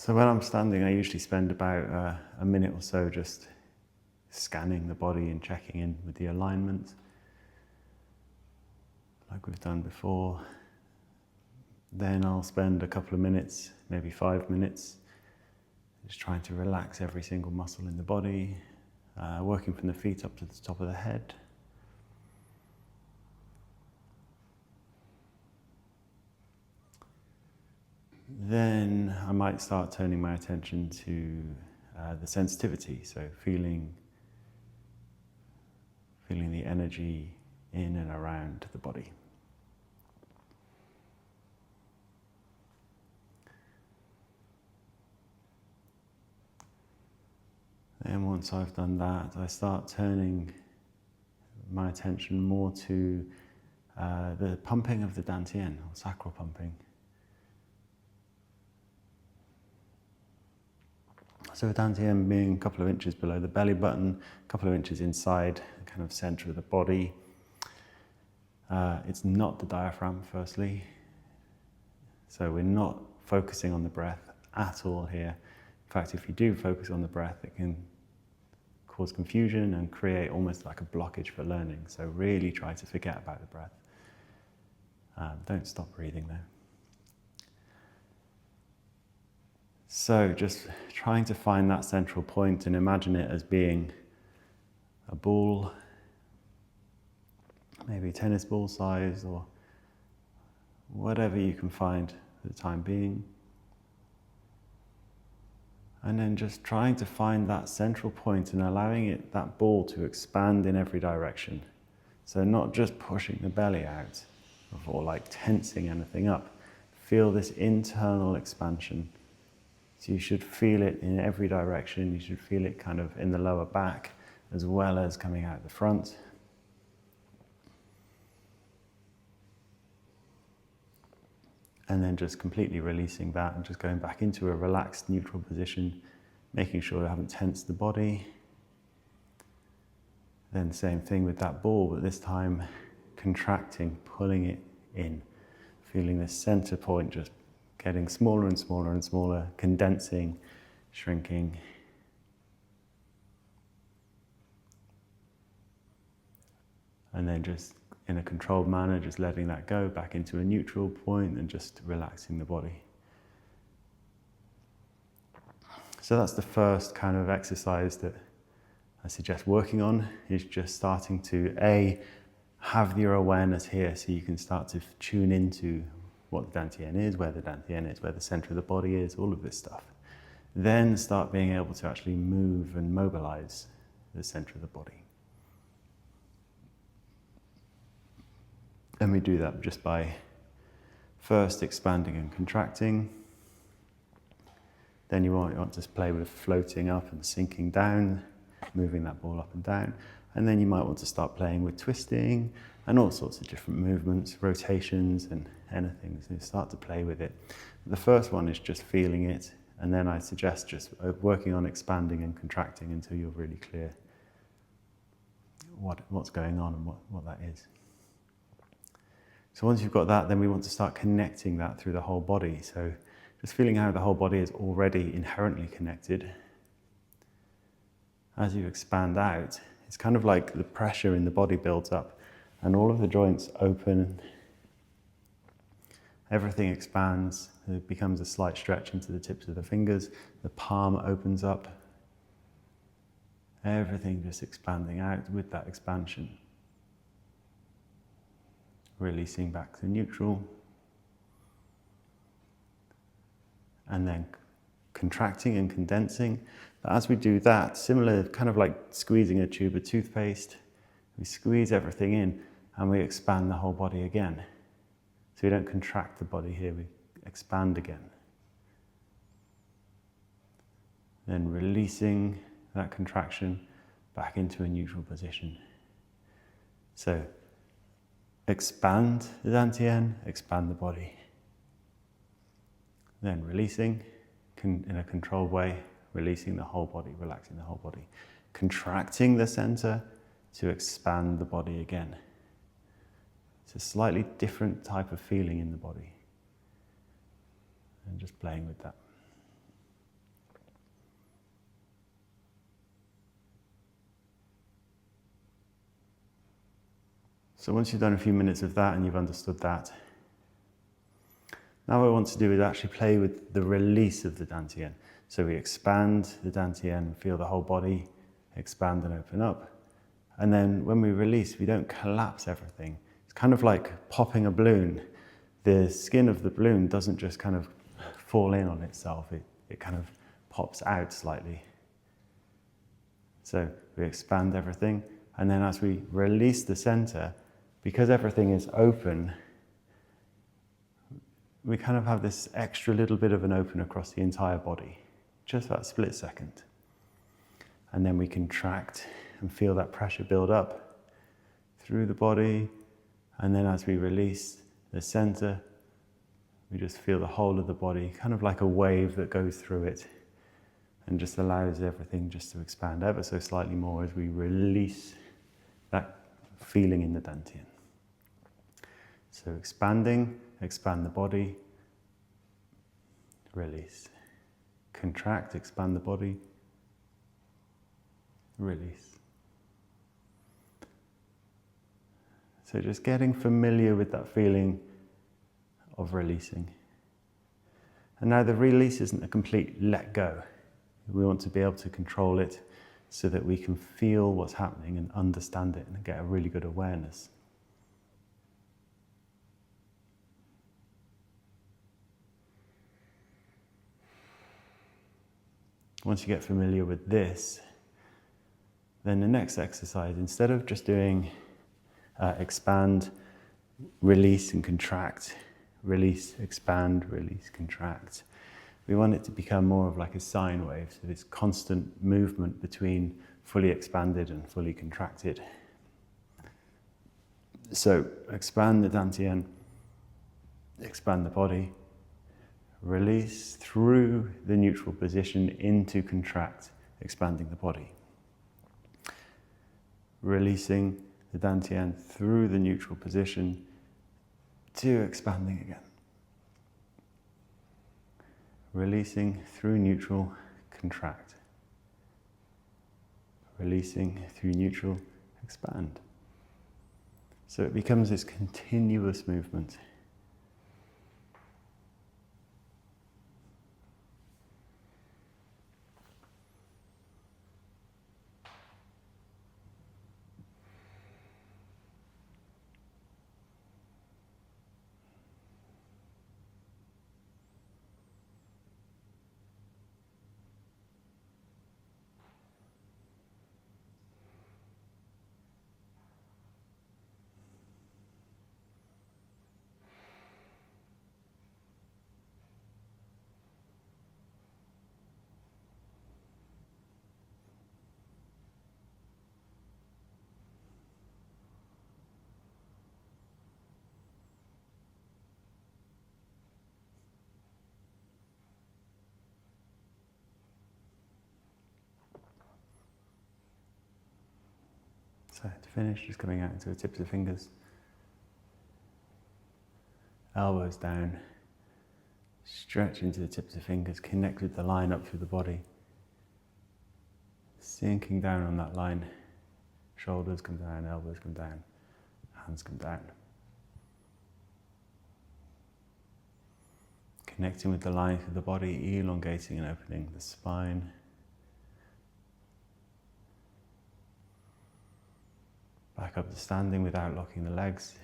So when I'm standing, I usually spend about a minute or so just scanning the body and checking in with the alignment, like we've done before. Then I'll spend a couple of minutes, maybe 5 minutes, just trying to relax every single muscle in the body, working from the feet up to the top of the head. Then I might start turning my attention to the sensitivity, so feeling the energy in and around the body. And once I've done that, I start turning my attention more to the pumping of the Dantian, or sacral pumping. So Dantian being a couple of inches below the belly button, a couple of inches inside the kind of center of the body. It's not the diaphragm, firstly. So we're not focusing on the breath at all here. In fact, if you do focus on the breath, it can cause confusion and create almost like a blockage for learning. So really try to forget about the breath. Don't stop breathing though. So just trying to find that central point and imagine it as being a ball, maybe tennis ball size or whatever you can find for the time being. And then just trying to find that central point and allowing that ball to expand in every direction. So not just pushing the belly out or like tensing anything up. Feel this internal expansion. So you should feel it in every direction. You should feel it kind of in the lower back as well as coming out the front. And then just completely releasing that and just going back into a relaxed neutral position, making sure I haven't tensed the body. Then same thing with that ball, but this time contracting, pulling it in, feeling this center point just getting smaller and smaller and smaller, condensing, shrinking. And then just in a controlled manner, just letting that go back into a neutral point and just relaxing the body. So that's the first kind of exercise that I suggest working on, is just starting to have your awareness here so you can start to tune into what the Dantian is, where the Dantian is, where the center of the body is, all of this stuff. Then start being able to actually move and mobilize the center of the body. And we do that just by first expanding and contracting. Then you want to play with floating up and sinking down, moving that ball up and down. And then you might want to start playing with twisting and all sorts of different movements, rotations and anything. So you start to play with it. The first one is just feeling it. And then I suggest just working on expanding and contracting until you're really clear what's going on and what that is. So once you've got that, then we want to start connecting that through the whole body. So just feeling how the whole body is already inherently connected. As you expand out, it's kind of like the pressure in the body builds up and all of the joints open. Everything expands. It becomes a slight stretch into the tips of the fingers. The palm opens up. Everything just expanding out with that expansion. Releasing back to neutral. And then contracting and condensing. But as we do that, similar, kind of like squeezing a tube of toothpaste, we squeeze everything in and we expand the whole body again. So we don't contract the body here, we expand again. Then releasing that contraction back into a neutral position. So expand the Dantian, expand the body. Then releasing in a controlled way, releasing the whole body, relaxing the whole body. Contracting the center to expand the body again. It's a slightly different type of feeling in the body. And just playing with that. So once you've done a few minutes of that and you've understood that, now what I want to do is actually play with the release of the Dantian. So we expand the Dantian, feel the whole body expand and open up. And then when we release, we don't collapse everything. It's kind of like popping a balloon. The skin of the balloon doesn't just kind of fall in on itself. It kind of pops out slightly. So we expand everything. And then as we release the center, because everything is open, we kind of have this extra little bit of an open across the entire body, just that split second. And then we contract and feel that pressure build up through the body. And then as we release the center, we just feel the whole of the body, kind of like a wave that goes through it and just allows everything just to expand ever so slightly more as we release that feeling in the Dantian. So expanding, expand the body, release. Contract, expand the body, release. So just getting familiar with that feeling of releasing. And now the release isn't a complete let go. We want to be able to control it so that we can feel what's happening and understand it and get a really good awareness. Once you get familiar with this, then the next exercise, instead of just doing expand, release and contract, release, expand, release, contract, we want it to become more of like a sine wave, so this constant movement between fully expanded and fully contracted. So expand the Dantian, expand the body, release through the neutral position into contract, expanding the body. Releasing the Dantian through the neutral position to expanding again. Releasing through neutral, contract. Releasing through neutral, expand. So it becomes this continuous movement. So to finish, just coming out into the tips of the fingers. Elbows down. Stretch into the tips of the fingers. Connect with the line up through the body. Sinking down on that line. Shoulders come down, elbows come down, hands come down. Connecting with the line through the body, elongating and opening the spine. Back up to standing without locking the legs.